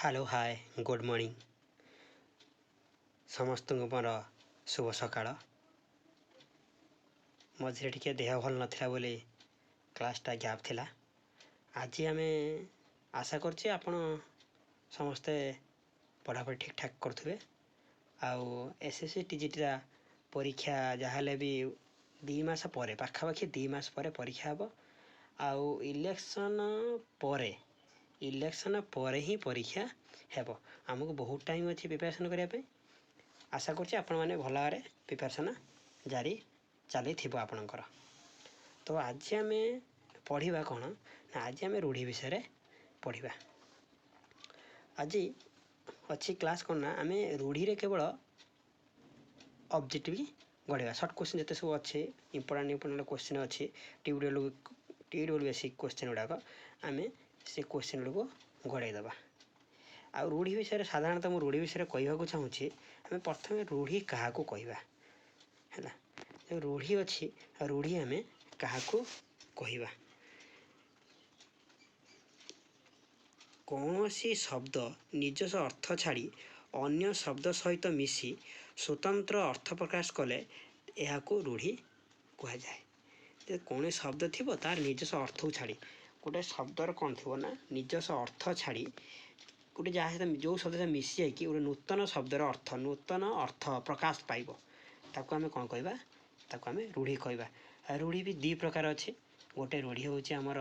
Hello hi good morning समस्त मोर शुभ सकाळ मझे टिके देह भल नथिला बोली क्लासटा गैप थिला। आज आम आशा करछे आपण समस्ते पढ़ापढ़ी ठीक ठाक करुवे। आउ एसएससी टीजीटी परीक्षा जहाँ भी 2 मास पर पाखापाखि 2 मास पर परीक्षा हम। आउ इलेक्शन पर ही परीक्षा हेब। आमको बहुत टाइम अच्छी प्रिपरेशन करने। आशा करछि आपण माने भल भाव प्रिपरेशन जारी चली आपणकर। तो आज आम पढ़ा कौन ना आज आम रूढ़ी विषय पढ़ा। आज अच्छी क्लास कौन ना आम रूढ़ी रे केवल ऑब्जेक्टिव गढ़ा सर्ट क्वेश्चन जिते सब अच्छे इंपोर्टेंट क्वेश्चन अच्छी ट्यूटोरियल बेसिक क्वेश्चन गुड़ाक आम से क्वेश्चन गुड़ को गड़ेदबा। आ रूढ़ी विषय साधारणतः मुझे रूढ़ी विषय कहवाक चाहूँगी। आम प्रथम रूढ़ी क्या कहवा है रूढ़ी अच्छी रूढ़ी आम क्या कहवा। कौन सी शब्द निजस्व अर्थ छाड़ी अन्य शब्द सहित मिसी स्वतंत्र अर्थ प्रकाश कले यह रूढ़ी कह जाए। कौन शब्द थी तार निजस्व अर्थ को छाड़ी गोटे शब्दर कौन थी ना निजस्व अर्थ छाड़ी गोटे जहाँ सहित जो शब्द मिसी जाकि गोटे नूतन शब्दर अर्थ नूतन अर्थ प्रकाश पाइब ताको आम कौन कहवा ताको आम रूढ़ी कहवा। रूढ़ी भी 2 प्रकार अच्छे। गोटे रूढ़ी हूँ आमर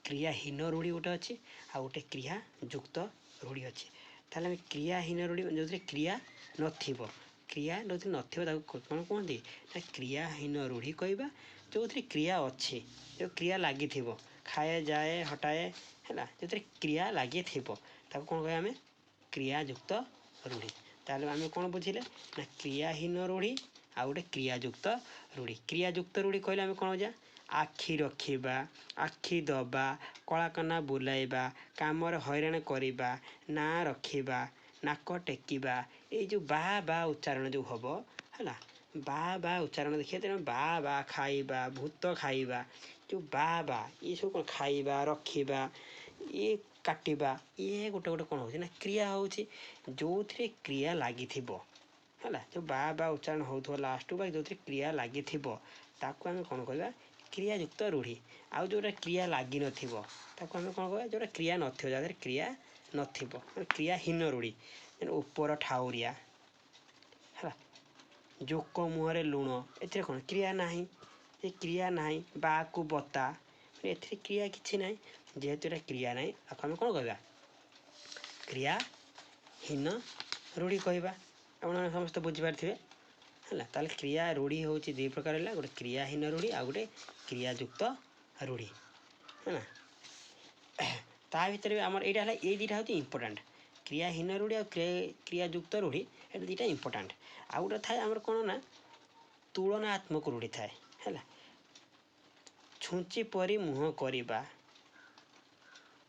क्रियाहीन रूढ़ी गोटे अच्छी आ गोटे क्रियायुक्त रूढ़ी अच्छी। ताहले आम क्रियाहीन रूढ़ी जो क्रिया नथिबो क्रिया नथिबो कौन कहते ना क्रियाहीन रूढ़ी कहवा। जो क्रिया अच्छी जो क्रिया लगी खाए जाए हटाए है जो क्रिया लगी ताको कौन कह आम क्रियायुक्त रूढ़ी। ताहले आम कौन बुझिले ना क्रियाहीन रूढ़ी आ गोटे क्रियायुक्त रूढ़ी। क्रियायुक्त रूढ़ी कहले आम कौन बुझा आखि रखिबा आखि दबा कलाकना बुलाइबा कामर हैरान करिबा ना रखिबा नाक टेकिबा ये जो बा उच्चारण जो हम है बा उच्चारण देखिए तेना बा खाइबा भूत खाइबा जो बा ये सब कौन खाइबा रखिबा ये काटिबा ये गोटे गोटे कौन हो क्रिया हो जो क्रिया लगी है जो बा उच्चारण हो लास्ट बा जो क्रिया लगी ताको आम कौन कहवा क्रियायुक्त रूढ़ी। आउ जोटा क्रिया लगी नाको आम कौन कहवा जो क्रिया नथिबो जहाँ क्रिया नथिबो क्रियाहीन रूढ़ी। ऊपर ठाउरिया है जोक मुहर लुण ए कौन क्रिया ना ये क्रिया ना बा को बता ए क्रिया किसी ना जेहेतु ये क्रिया ना आम कौन कहवा क्रियाहीन रूढ़ी कहवा। आप समस्त बुझीपारे है ताल क्रिया रूढ़ी हूँ 2 प्रकार है गोटे क्रियाहीन रूढ़ी आ गोटे क्रियायुक्त रूढ़ी है ता भर भी आम यहाँ ये 2टा हूँ इंपोर्टाट क्रियाहीन रूढ़ी आ क्रियायुक्त रूढ़ी ये 2टा इंपोर्टाट। आ गोटे थाए आमर कौन ना तुलनात्मक रूढ़ी थाए है छुंची परी मुह करवा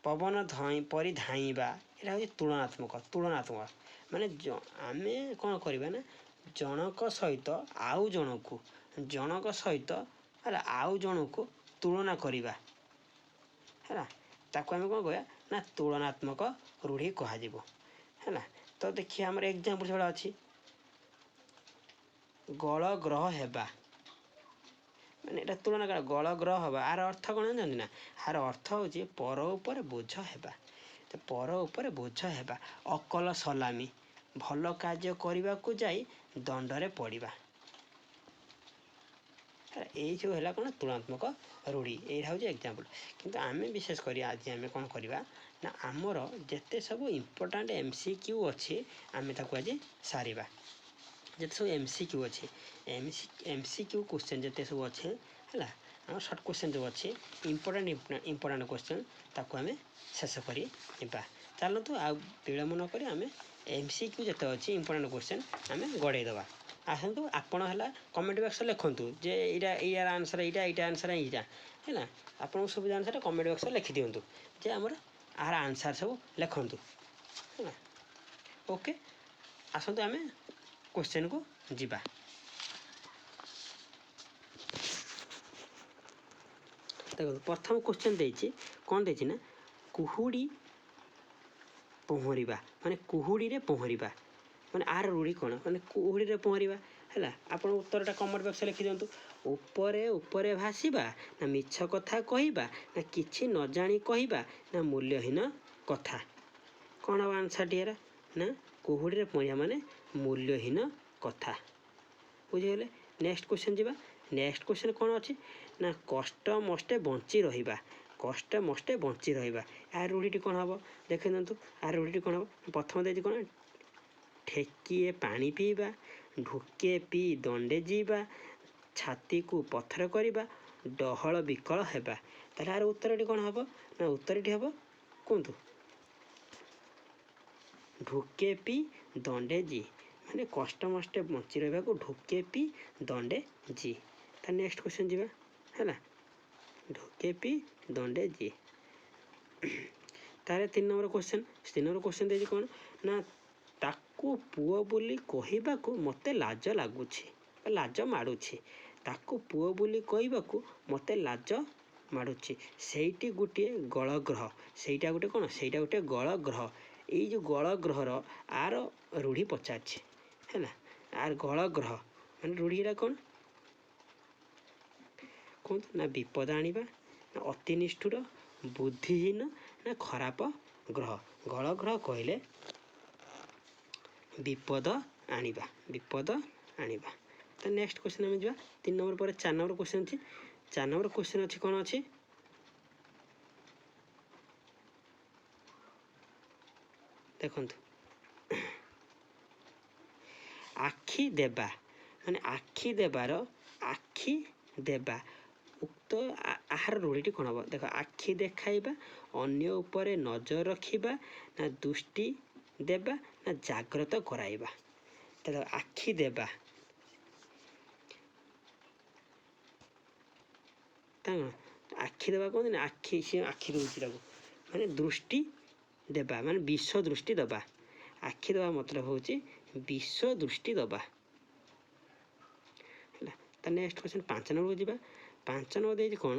पवन परी धाइबा यहाँ हूँ तुलनात्मक माने आम कौन करवा ना जनक सहित आउ सहित है आउ जन को तुलना करवा है ताको आम कौन कहवा ना तुलनात्मक रूढ़ी कह है। तो देखिए आम एग्जाम्पल जो अच्छी गल ग्रह हेबा माने एटा तुलना कर गल ग्रह हवा आर अर्थ कौन जानते ना आर अर्थ हूँ पर उपर बोझ हेबा। तो पर उपर बोझ हेबा अकल सलामी भल कार्य करने को जाई दंडरे पड़ा यही सब है कौन तुलनात्मक रूढ़ी यहाँ हूँ एग्जाम्पल। किंतु आम विशेषकर आज आम कौन करवा ना आमर जिते सब इम्पोर्टाट MCQ अच्छी आम आज सारिबा जिते सब MCQ अच्छे MCQ क्वेश्चन जिते सब अच्छे है आम सर्ट क्वेश्चन जो अच्छे इंपोर्टाट क्वेश्चन ताको आम शेष करवा। चलतु आ विलम्ब नक आम MCQ जिते अच्छी इंपोर्टाट क्वेश्चन आम गड़ेदबा। आसतु आपण है कमेंट बॉक्स लिखुँ जे यार आंसर यहाँ आंसर यहाँ है आपको सुविधा अनुसार कमेंट बॉक्स लिखि दिंतु जे आमर आर आंसर सब लिखुँ है ओके। आसतु आम क्वेश्चन को जीवा। देखो प्रथम क्वेश्चन देछि कौन देछि ना कुहुड़ी ପହଁରିବା ମାନେ କୁହୁଡ଼ିରେ ପହଁରିବା ମାନେ ଆର ରୂଢ଼ି କ'ଣ ମାନେ କୁହୁଡ଼ିରେ ପହଁରିବା ହେଲା। ଆପଣ ଉତ୍ତରଟା କମେଣ୍ଟ ବକ୍ସରେ ଲେଖିଦିଅନ୍ତୁ। ଉପରେ ଉପରେ ଭାସିବା ନା ମିଛ କଥା କହିବା ନା କିଛି ନ ଜାଣି କହିବା ନା ମୂଲ୍ୟହୀନ କଥା। କ'ଣ ହବ ଆନ୍ସର୍ଟି ଏରା ନା କୁହୁଡ଼ିରେ ପହଁରିବା ମାନେ ମୂଲ୍ୟହୀନ କଥା। ବୁଝିଗଲେ। ନେକ୍ସଟ କ୍ୱେଶ୍ଚନ୍ ଯିବା। ନେକ୍ସଟ କ୍ୱେଶ୍ଚନ୍ କ'ଣ ଅଛି ନା କଷ୍ଟ ମଷ୍ଟେ ବଞ୍ଚି ରହିବା। କଷ୍ଟ ମଷ୍ଟେ ବଞ୍ଚି ରହିବା ଏହାର ରୂଢ଼ିଟି କ'ଣ ହେବ ଦେଖିଦିଅନ୍ତୁ। ଏହାର ରୂଢ଼ିଟି କ'ଣ ହେବ ପ୍ରଥମ ଦେଇଛି କ'ଣ ଠେକିଏ ପାଣି ପିଇବା ଢୋକେ ପିଇ ଦଣ୍ଡେ ଯିବା ଛାତିକୁ ପଥର କରିବା ଡହଳ ବିକଳ ହେବା। ତାହେଲେ ଏହାର ଉତ୍ତରଟି କ'ଣ ହେବ ନା ଉତ୍ତରଟି ହେବ କୁହନ୍ତୁ ଢୋକେ ପିଇ ଦଣ୍ଡେ ଜି ମାନେ କଷ୍ଟମଷ୍ଟେ ବଞ୍ଚି ରହିବାକୁ ଢୋକେ ପିଇ ଦଣ୍ଡେ ଜି। ତା ନେକ୍ସଟ କ୍ୱେଶ୍ଚନ୍ ଯିବା ହେଲା। ଢୋକେ ପିଇ ଦଣ୍ଡେ ଜି। ତାର 3 ନମ୍ବର କ୍ୱେଶ୍ଚନ୍। 3 ନମ୍ବର କ୍ୱେଶ୍ଚନ୍ ଦେଇଛି କ'ଣ ନା ତାକୁ ପୁଅ ବୋଲି କହିବାକୁ ମୋତେ ଲାଜ ଲାଗୁଛି ଲାଜ ମାଡ଼ୁଛି। ତାକୁ ପୁଅ ବୋଲି କହିବାକୁ ମୋତେ ଲାଜ ମାଡ଼ୁଛି। ସେଇଟି ଗୋଟିଏ ଗଳଗ୍ରହ। ସେଇଟା ଗୋଟେ କ'ଣ ସେଇଟା ଗୋଟେ ଗଳଗ୍ରହ। ଏଇ ଯେଉଁ ଗଳଗ୍ରହର ଆର ରୂଢ଼ି ପଚାରିଛି ହେଲା। ଆର ଗଳଗ୍ରହ ମାନେ ରୂଢ଼ିଟା କ'ଣ କୁହନ୍ତୁ ନା ବିପଦ ଆଣିବା ନା ଅତି ନିଷ୍ଠୁର ବୁଦ୍ଧିହୀନ ନା ଖରାପ ଗ୍ରହ। ଗଳଗ୍ରହ କହିଲେ ବିପଦ ଆଣିବା ବିପଦ ଆଣିବା। ତ ନେକ୍ସଟ କ୍ୱେଶ୍ଚନ୍ ଆମେ ଯିବା 3 ନମ୍ବର ପରେ 4 ନମ୍ବର କ୍ୱେଶ୍ଚନ୍ ଅଛି। 4 ନମ୍ବର କ୍ୱେଶ୍ଚନ୍ ଅଛି କ'ଣ ଅଛି ଦେଖନ୍ତୁ ଆଖି ଦେବା ମାନେ ଆଖି ଦେବାର ଆଖି ଦେବା ଉକ୍ତ ଆହାର ରୂଢ଼ିଟି କ'ଣ ହେବ ଦେଖ ଆଖି ଦେଖାଇବା ଅନ୍ୟ ଉପରେ ନଜର ରଖିବା ନା ଦୃଷ୍ଟି ଦେବା ନା ଜାଗ୍ରତ କରାଇବା। ତାହେଲେ ଆଖି ଦେବା ଆଖି ଦେବା କୁହନ୍ତି ନା ଆଖି ସିଏ ଆଖି ଦେଉଛି ତାକୁ ମାନେ ଦୃଷ୍ଟି ଦେବା ମାନେ ବିଷ ଦୃଷ୍ଟି ଦେବା। ଆଖି ଦେବା ମତଲବ ହେଉଛି ବିଷ ଦୃଷ୍ଟି ଦେବା ହେଲା। ତା ନେକ୍ସଟ କ୍ୱେଶ୍ଚନ୍ 5 ନମ୍ବରକୁ ଯିବା। 5 ନମ୍ବର ଦେଇଛି କ'ଣ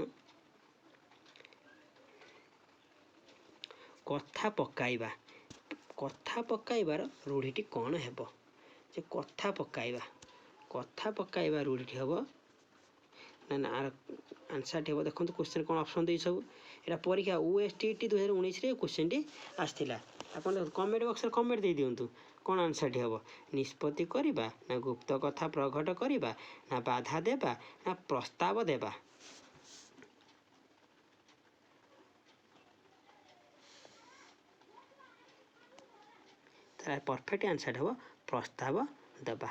କଥା ପକାଇବା। କଥା ପକାଇବାର ରୂଢ଼ିଟି କ'ଣ ହେବ ଯେ କଥା ପକାଇବା ରୂଢ଼ିଟି ହେବ ନା ନା ଆର ଆନ୍ସର୍ଟି ହେବ ଦେଖନ୍ତୁ। କ୍ୱେଶ୍ଚନ୍ କ'ଣ ଅପସନ୍ ଦେଇ ସବୁ ଏଇଟା ପରୀକ୍ଷା OSTT 2019ରେ କ୍ୱେଶ୍ଚନ୍ଟି ଆସିଥିଲା। ଆପଣ କମେଣ୍ଟ ବକ୍ସରେ କମେଣ୍ଟ ଦେଇଦିଅନ୍ତୁ କ'ଣ ଆନ୍ସର୍ଟି ହେବ। ନିଷ୍ପତ୍ତି କରିବା ନା ଗୁପ୍ତ କଥା ପ୍ରଘଟ କରିବା ନା ବାଧା ଦେବା ନା ପ୍ରସ୍ତାବ ଦେବା। ତାର ପରଫେକ୍ଟ ଆନ୍ସର୍ ହେବ ପ୍ରସ୍ତାବ ଦେବା।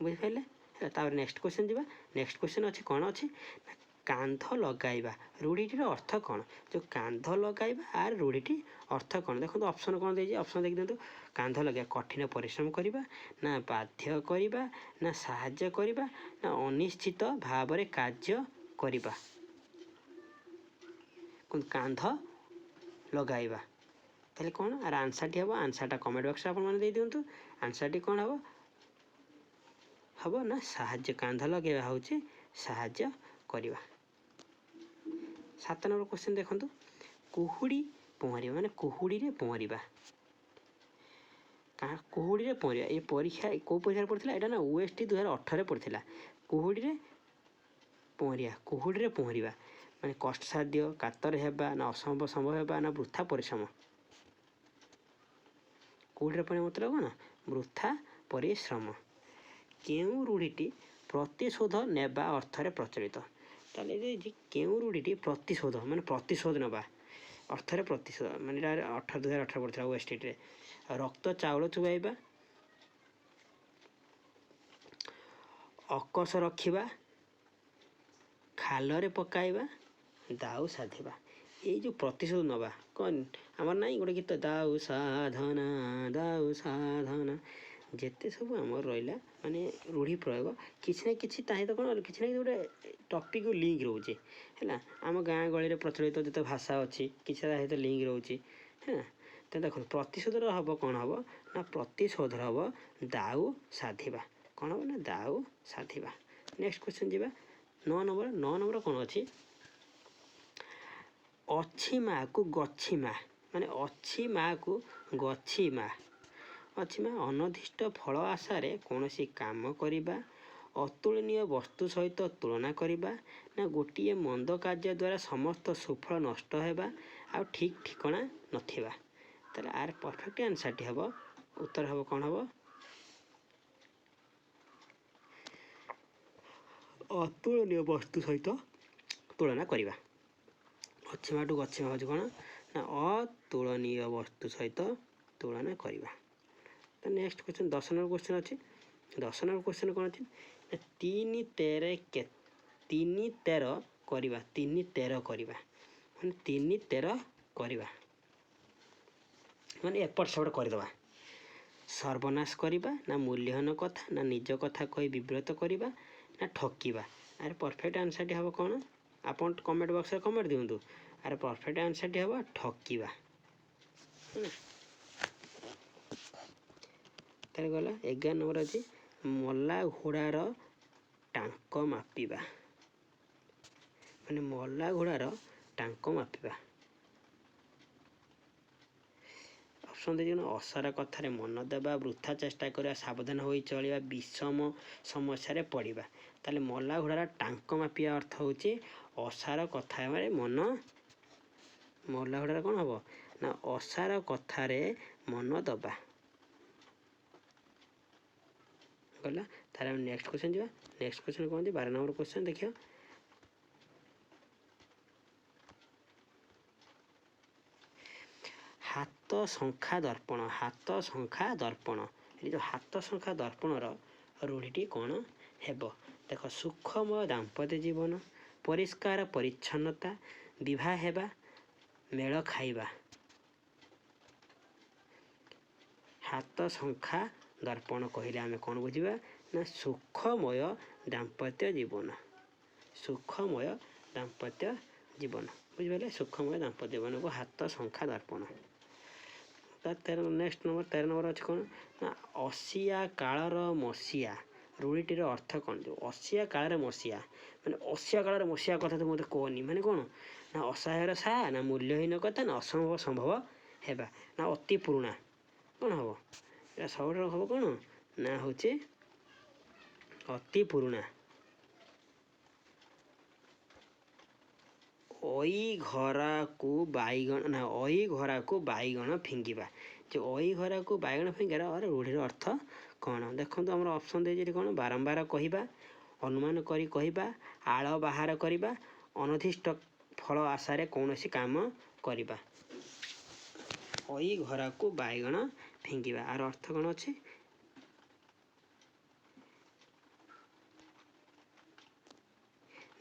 ବୁଝିପାରିଲେ। ତାପରେ ନେକ୍ସଟ କ୍ୱେଶ୍ଚନ୍ ଯିବା। ନେକ୍ସଟ କ୍ୱେଶ୍ଚନ୍ ଅଛି କ'ଣ ଅଛି ନା କାନ୍ଧ ଲଗାଇବା ରୂଢ଼ିଟିର ଅର୍ଥ କ'ଣ। ଯେଉଁ କାନ୍ଧ ଲଗାଇବା ଆର ରୂଢ଼ିଟି ଅର୍ଥ କ'ଣ ଦେଖନ୍ତୁ। ଅପସନ୍ କ'ଣ ଦେଇଛି ଅପସନ୍ ଦେଖିଦିଅନ୍ତୁ। କାନ୍ଧ ଲଗାଇବା କଠିନ ପରିଶ୍ରମ କରିବା ନା ବାଧ୍ୟ କରିବା ନା ସାହାଯ୍ୟ କରିବା ନା ଅନିଶ୍ଚିତ ଭାବରେ କାର୍ଯ୍ୟ କରିବା। କାନ୍ଧ ଲଗାଇବା ତାହେଲେ କ'ଣ ଆର ଆନ୍ସର୍ଟି ହେବ ଆନ୍ସର୍ଟା କମେଣ୍ଟ ବକ୍ସରେ ଆପଣମାନେ ଦେଇଦିଅନ୍ତୁ। ଆନ୍ସର୍ଟି କ'ଣ ହେବ ନା ସାହାଯ୍ୟ କାନ୍ଧ ଲଗାଇବା ହେଉଛି ସାହାଯ୍ୟ କରିବା। 7 ନମ୍ବର କ୍ୱେଶ୍ଚନ୍ ଦେଖନ୍ତୁ କୁହୁଡ଼ି ପହଁରିବା ମାନେ କୁହୁଡ଼ିରେ ପହଁରିବା। କୁହୁଡ଼ିରେ ପହଁରିବା ଏ ପରୀକ୍ଷା କେଉଁ ପରୀକ୍ଷାରେ ପଡ଼ିଥିଲା ଏଇଟା ନା OST 2018ରେ ପଡ଼ିଥିଲା। କୁହୁଡ଼ିରେ ପହଁରିବା ମାନେ କଷ୍ଟସାଧ୍ୟ କାତର ହେବା ନା ଅସମ୍ଭବ ସମ୍ଭବ ହେବା ନା ବୃଥା ପରିଶ୍ରମ। କୁହୁଡ଼ିରେ ପହଁରିବା ମତଲବ କ'ଣ ବୃଥା ପରିଶ୍ରମ। କେଉଁ ରୂଢ଼ିଟି ପ୍ରତିଶୋଧ ନେବା ଅର୍ଥରେ ପ୍ରଚଳିତ। ତାହେଲେ କେଉଁ ରୂଢ଼ିଟି ପ୍ରତିଶୋଧ ମାନେ ପ୍ରତିଶୋଧ ନେବା ଅର୍ଥରେ ପ୍ରତିଶୋଧ ମାନେ ଏଇଟା 2018 ପଡ଼ିଥିଲା OSTରେ। ରକ୍ତ ଚାଉଳ ଚୋବାଇବା ଅକଷ ରଖିବା ଖାଲରେ ପକାଇବା ଦାଉ ସାଧିବା। ଏଇ ଯେଉଁ ପ୍ରତିଶୋଧ ନେବା କ'ଣ ଆମର ନାହିଁ ଗୋଟେ ଗୀତ ଦାଉ ସାଧନା ଯେତେ ସବୁ ଆମର ରହିଲା ମାନେ ରୂଢ଼ି ପ୍ରୟୋଗ କିଛି ନା କିଛି ତା ସହିତ କ'ଣ କିଛି ନା କିଛି ଗୋଟେ ଟପିକ୍ ଲିଙ୍କ ରହୁଛି ହେଲା। ଆମ ଗାଁ ଗହଳିରେ ପ୍ରଚଳିତ ଯେତେ ଭାଷା ଅଛି କିଛି ତା ସହିତ ଲିଙ୍କ ରହୁଛି ହେଲା। ତ ଦେଖନ୍ତୁ ପ୍ରତିଶୋଧର ହେବ କ'ଣ ହେବ ନା ପ୍ରତିଶୋଧର ହେବ ଦାଉ ସାଧିବା। କ'ଣ ହେବ ନା ଦାଉ ସାଧିବା। ନେକ୍ସଟ କ୍ୱେଶ୍ଚନ୍ ଯିବା 9 ନମ୍ବର। 9 ନମ୍ବର କ'ଣ ଅଛି ଅଛି ମା'କୁ ଗଛି ମା ମାନେ ଅଛି ମା'କୁ ଗଛି ମା। ଅଛି ମା ଅନଧିଷ୍ଟ ଫଳ ଆଶାରେ କୌଣସି କାମ କରିବା, ଅତୁଳନୀୟ ବସ୍ତୁ ସହିତ ତୁଳନା କରିବା, ନା ଗୋଟିଏ ମନ୍ଦ କାର୍ଯ୍ୟ ଦ୍ୱାରା ସମସ୍ତ ସୁଫଳ ନଷ୍ଟ ହେବା, ଆଉ ଠିକ୍ ଠିକଣା ନଥିବା। ତାହେଲେ ଆର ପରଫେକ୍ଟ ଆନ୍ସରଟି ହେବ, ଉତ୍ତର ହେବ କ'ଣ ହେବ? ଅତୁଳନୀୟ ବସ୍ତୁ ସହିତ ତୁଳନା କରିବା। ଅଛି ମାଠୁ ଗଛି ମା ହେଉଛି କ'ଣ ନା ଅତୁଳନୀୟ ବସ୍ତୁ ସହିତ ତୁଳନା କରିବା। ତ ନେକ୍ସଟ କ୍ୱେଶ୍ଚନ୍ 10 ନମ୍ବର କ୍ୱେଶ୍ଚନ୍ ଅଛି। 10 ନମ୍ବର କ୍ୱେଶ୍ଚନ୍ କ'ଣ ଅଛି? 3 13 କରିବା, 3 13 କରିବା ମାନେ 3 13 କରିବା ମାନେ ଏପଟ ସେପଟ କରିଦେବା। ସର୍ବନାଶ କରିବା, ନା ମୂଲ୍ୟହୀନ କଥା, ନା ନିଜ କଥା କହି ବିବ୍ରତ କରିବା, ନା ଠକିବା। ଆର ପରଫେକ୍ଟ ଆନ୍ସରଟି ହେବ କ'ଣ? ଆପଣ କମେଣ୍ଟ ବକ୍ସରେ କମେଣ୍ଟ ଦିଅନ୍ତୁ। ଆର ପରଫେକ୍ଟ ଆନ୍ସରଟି ହେବ ଠକିବା। ତାହେଲେ ଗଲା 11 ନମ୍ବର ଅଛି ମଲା ଘୋଡ଼ାର ଟାଙ୍କ ମାପିବା। ମାନେ ମଲା ଘୋଡ଼ାର ଟାଙ୍କ ମାପିବା। ଅପସନ୍ ଦେଇଛି ଅସାର କଥାରେ ମନ ଦେବା, ବୃଥା ଚେଷ୍ଟା କରିବା, ସାବଧାନ ହୋଇ ଚଳିବା, ବିଷମ ସମସ୍ୟାରେ ପଡ଼ିବା। ତାହେଲେ ମଲା ଘୋଡ଼ାର ଟାଙ୍କ ମାପିବା ଅର୍ଥ ହେଉଛି ଅସାର କଥାରେ ମନ। ମଲା ଘୋଡ଼ାର କ'ଣ ହେବ ନା ଅସାର କଥାରେ ମନ ଦେବା। ଗଲା। ତାହେଲେ ଆମେ ନେକ୍ସଟ କ୍ୱେଶ୍ଚନ୍ ଯିବା। ନେକ୍ସଟ କ୍ୱେଶ୍ଚନ୍ କ'ଣ ଅଛି? 12 ନମ୍ବର କ୍ୱେଶ୍ଚନ୍ ଦେଖିବା। ହାତ ସଂଖ୍ୟା ଦର୍ପଣ। ହାତ ସଂଖ୍ୟା ଦର୍ପଣ। ଏ ଯେଉଁ ହାତ ସଂଖ୍ୟା ଦର୍ପଣର ରୂଢ଼ିଟି କ'ଣ ହେବ? ଦେଖ, ସୁଖମୟ ଦାମ୍ପତ୍ୟ ଜୀବନ, ପରିଷ୍କାର ପରିଚ୍ଛନ୍ନତା, ବିବାହ ହେବା, ମେଳ ଖାଇବା। ହାତ ସଂଖ୍ୟା ଦର୍ପଣ କହିଲେ ଆମେ କ'ଣ ବୁଝିବା ନା ସୁଖମୟ ଦାମ୍ପତ୍ୟ ଜୀବନ। ସୁଖମୟ ଦାମ୍ପତ୍ୟ ଜୀବନ ବୁଝିପାରିଲେ? ସୁଖମୟ ଦାମ୍ପତ୍ୟ ଜୀବନକୁ ହାତ ସଂଖ୍ୟା ଦର୍ପଣ। ନେକ୍ସଟ ନମ୍ବର 13 ନମ୍ବର ଅଛି କ'ଣ ନା ଅସିଆ କାଳର ମସିଆ। ରୂଢ଼ିଟିର ଅର୍ଥ କ'ଣ? ଯେଉଁ ଅସିଆ କାଳରେ ମସିଆ ମାନେ ଅସିଆ କାଳରେ ମସିଆ କଥା ତ ମୋତେ କହନି। ମାନେ କ'ଣ ନା ଅସହାୟର ସାହା, ନା ମୂଲ୍ୟହୀନ କଥା, ନା ଅସମ୍ଭବ ସମ୍ଭବ ହେବା, ନା ଅତି ପୁରୁଣା। କ'ଣ ହେବ? ଏଇଟା ସବୁଠାରୁ ହେବ କ'ଣ ନା ହେଉଛି ଅତି ପୁରୁଣା। ଅଇ ଘରାକୁ ବାଇଗଣ, ନା ଅଇ ଘରାକୁ ବାଇଗଣ ଫିଙ୍ଗିବା। ଯେ ଅଇ ଘରାକୁ ବାଇଗଣ ଫିଙ୍ଗିବାର ରୂଢ଼ିର ଅର୍ଥ କ'ଣ? ଦେଖନ୍ତୁ ଆମର ଅପସନ୍ ଦେଇଛି ଏଠି କ'ଣ? ବାରମ୍ବାର କହିବା, ଅନୁମାନ କରି କହିବା, ଆଳ ବାହାର କରିବା, ଅନଧିଷ୍ଟ ଫଳ ଆଶାରେ କୌଣସି କାମ କରିବା। ଅଇ ଘରାକୁ ବାଇଗଣ ଫିଙ୍ଗିବା ଆର ଅର୍ଥ କ'ଣ ଅଛି?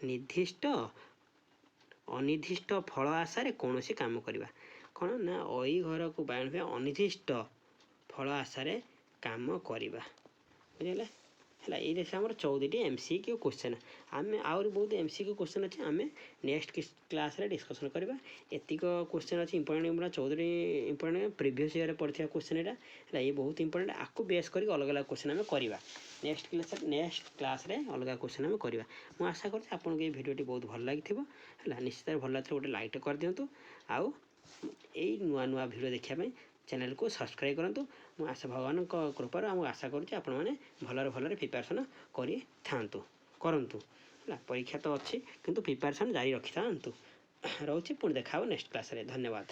ନିର୍ଦ୍ଦିଷ୍ଟ ଅନିର୍ଦ୍ଦିଷ୍ଟ ଫଳ ଆଶାରେ କୌଣସି କାମ କରିବା। କ'ଣ ନା ଅଇ ଘରକୁ ବାଇଗଣ ଫିଙ୍ଗିବା, ଅନିର୍ଦ୍ଦିଷ୍ଟ ଫଳ ଆଶାରେ କାମ କରିବା। ବୁଝିଗଲା? ହେଲା, ଏଇଟା ଆମର 14ଟି MCQ କ୍ୱେଶ୍ଚନ୍। ଆମେ ଆହୁରି ବହୁତ MCQ କ୍ୱେଶ୍ଚନ୍ ଅଛି, ଆମେ ନେକ୍ସଟ କ୍ଲାସ୍ରେ ଡିସ୍କସନ୍ କରିବା। ଏତିକ କ୍ୱେଶ୍ଚନ୍ ଅଛି ଇମ୍ପୋର୍ଟାଣ୍ଟ। 14ଟି ଇମ୍ପୋର୍ଟାଣ୍ଟ ପ୍ରିଭିୟସ୍ ଇୟର୍ରେ ପଡ଼ିଥିବା କ୍ୱେଶ୍ଚନ୍ ଏଇଟା ହେଲା। ଏ ବହୁତ ଇମ୍ପୋର୍ଟାଣ୍ଟ। ଆକୁ ବେସ୍ କରିକି ଅଲଗା ଅଲଗା କ୍ୱେଶ୍ଚନ୍ ଆମେ କରିବା। ନେକ୍ସଟ କ୍ଲାସ୍ରେ ଅଲଗା କ୍ୱେଶ୍ଚନ୍ ଆମେ କରିବା। ମୁଁ ଆଶା କରୁଛି ଆପଣଙ୍କୁ ଏଇ ଭିଡ଼ିଓଟି ବହୁତ ଭଲ ଲାଗିଥିବ। ହେଲା, ନିଶ୍ଚିତ ଭଲ ଲାଗିଥିଲେ ଗୋଟେ ଲାଇକ୍ କରିଦିଅନ୍ତୁ। ଆଉ ଏଇ ନୂଆ ନୂଆ ଭିଡ଼ିଓ ଦେଖିବା ପାଇଁ ଚ୍ୟାନେଲକୁ ସବସ୍କ୍ରାଇବ୍ କରନ୍ତୁ। ମୁଁ ଭଗବାନଙ୍କ କୃପାରୁ ମୁଁ ଆଶା କରୁଛି ଆପଣମାନେ ଭଲରେ ପ୍ରିପାରେସନ୍ କରନ୍ତୁ। ହେଲା, ପରୀକ୍ଷା ତ ଅଛି କିନ୍ତୁ ପ୍ରିପାରେସନ୍ ଜାରି ରଖିଥାନ୍ତୁ। ରହୁଛି, ପୁଣି ଦେଖା ହେବ ନେକ୍ସଟ କ୍ଲାସ୍ରେ। ଧନ୍ୟବାଦ।